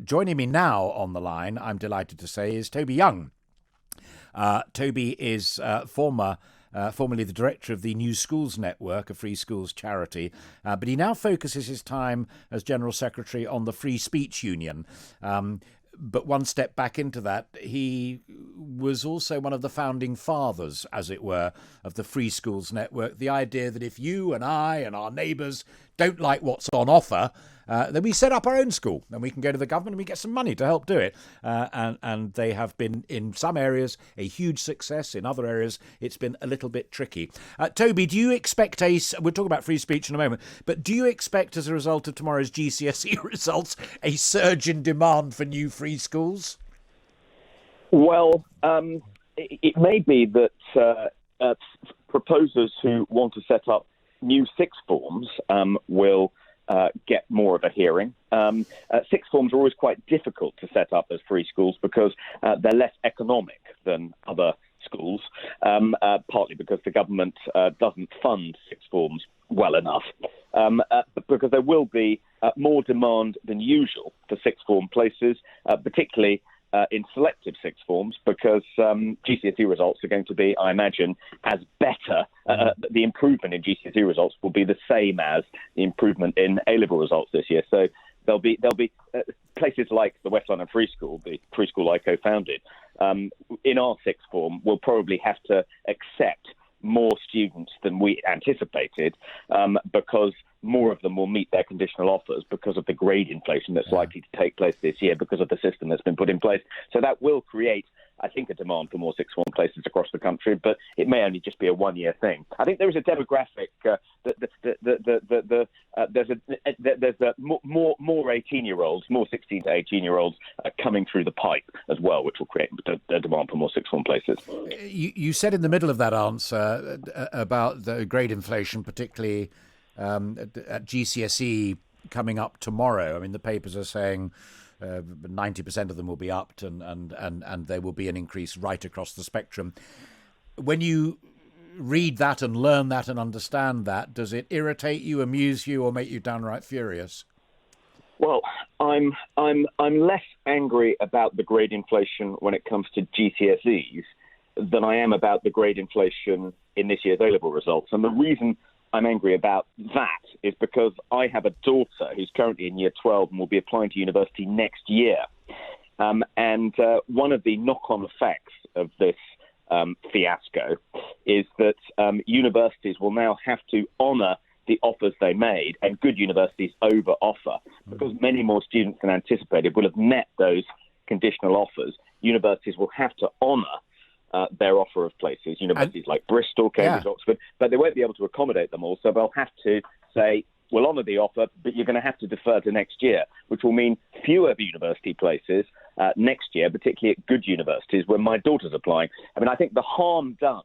Joining me now on the line, I'm delighted to say, is Toby Young. Toby is formerly the director of the New Schools Network, a free schools charity, but he now focuses his time as General Secretary on the Free Speech Union. But one step back into that, he was also one of the founding fathers, as it were, of the Free Schools Network. The idea that if you and I and our neighbours don't like what's on offer, then we set up our own school and we can go to the government and we get some money to help do it. And they have been, in some areas, a huge success. In other areas, it's been a little bit tricky. Toby, do you expect we'll talk about free speech in a moment, but do you expect, as a result of tomorrow's GCSE results, a surge in demand for new free schools? Well, it may be that proposers who want to set up new sixth forms will get more of a hearing. Sixth forms are always quite difficult to set up as free schools because they're less economic than other schools, partly because the government doesn't fund sixth forms well enough, because there will be more demand than usual for sixth form places, particularly in selective sixth forms, because GCSE results are going to be, I imagine, as better. The improvement in GCSE results will be the same as the improvement in A-level results this year. So there'll be places like the West London Free School, the free school I co-founded, in our sixth form will probably have to accept more students than we anticipated, because more of them will meet their conditional offers because of the grade inflation that's likely to take place this year because of the system that's been put in place. So that will create, I think, a demand for more sixth form places across the country, but it may only just be a one-year thing. I think there is a demographic there's more 18-year-olds, more 16 to 18-year-olds coming through the pipe as well, which will create a demand for more sixth form places. You said in the middle of that answer about the grade inflation, particularly at GCSE coming up tomorrow. I mean, the papers are saying 90% of them will be upped and there will be an increase right across the spectrum. When you read that and learn that and understand that, does it irritate you, amuse you, or make you downright furious? Well, I'm less angry about the grade inflation when it comes to GCSEs than I am about the grade inflation in this year's A-level results. And the reason I'm angry about that is because I have a daughter who's currently in year 12 and will be applying to university next year. And one of the knock-on effects of this fiasco is that universities will now have to honour the offers they made, and good universities over-offer. Because many more students than anticipated will have met those conditional offers, universities will have to honour their offer of places, universities like Bristol, Cambridge, Oxford, but they won't be able to accommodate them all, so they'll have to say, we'll honour the offer, but you're going to have to defer to next year, which will mean fewer university places next year, particularly at good universities where my daughter's applying. I mean, I think the harm done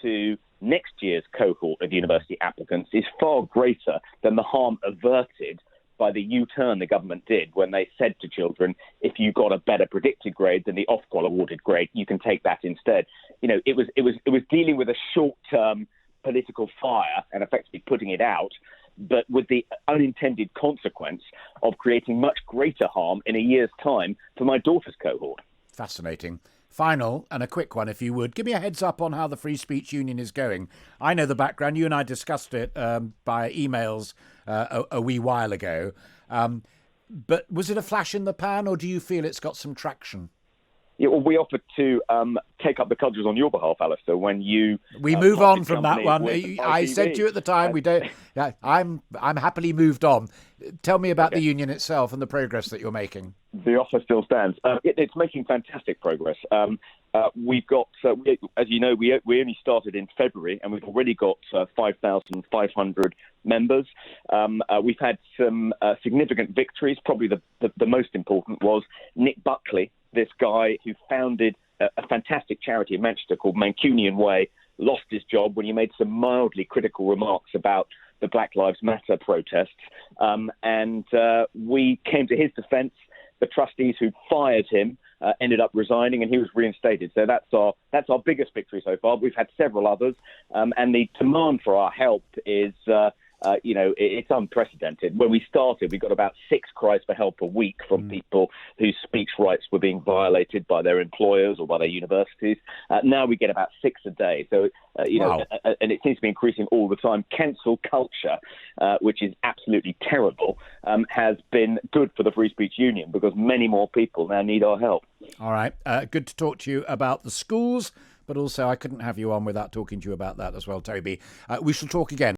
to next year's cohort of university applicants is far greater than the harm averted by the U-turn the government did when they said to children, if you got a better predicted grade than the Ofqual awarded grade, you can take that instead. You know, it was dealing with a short-term political fire and effectively putting it out, but with the unintended consequence of creating much greater harm in a year's time for my daughter's cohort. Fascinating. Final, and a quick one, if you would. Give me a heads up on how the Free Speech Union is going. I know the background. You and I discussed it by emails a wee while ago. But was it a flash in the pan, or do you feel it's got some traction? Yeah, well, we offered to take up the cudgels on your behalf, Alastair, when you... We move on from that one. I said to you at the time, we don't... Yeah, I'm happily moved on. Tell me about the union itself and the progress that you're making. The offer still stands. It's making fantastic progress. We've got, as you know, we only started in February, and we've already got 5,500 members. We've had some significant victories. Probably the most important was Nick Buckley, this guy who founded a fantastic charity in Manchester called Mancunian Way, lost his job when he made some mildly critical remarks about the Black Lives Matter protests. And we came to his defence. The trustees who fired him ended up resigning, and he was reinstated. So that's our biggest victory so far. We've had several others, and the demand for our help is It's unprecedented. When we started, we got about 6 cries for help a week from people whose speech rights were being violated by their employers or by their universities. Now we get about 6 a day. So, Wow. And it seems to be increasing all the time. Cancel culture, which is absolutely terrible, has been good for the Free Speech Union because many more people now need our help. All right. Good to talk to you about the schools, but also I couldn't have you on without talking to you about that as well, Toby. We shall talk again.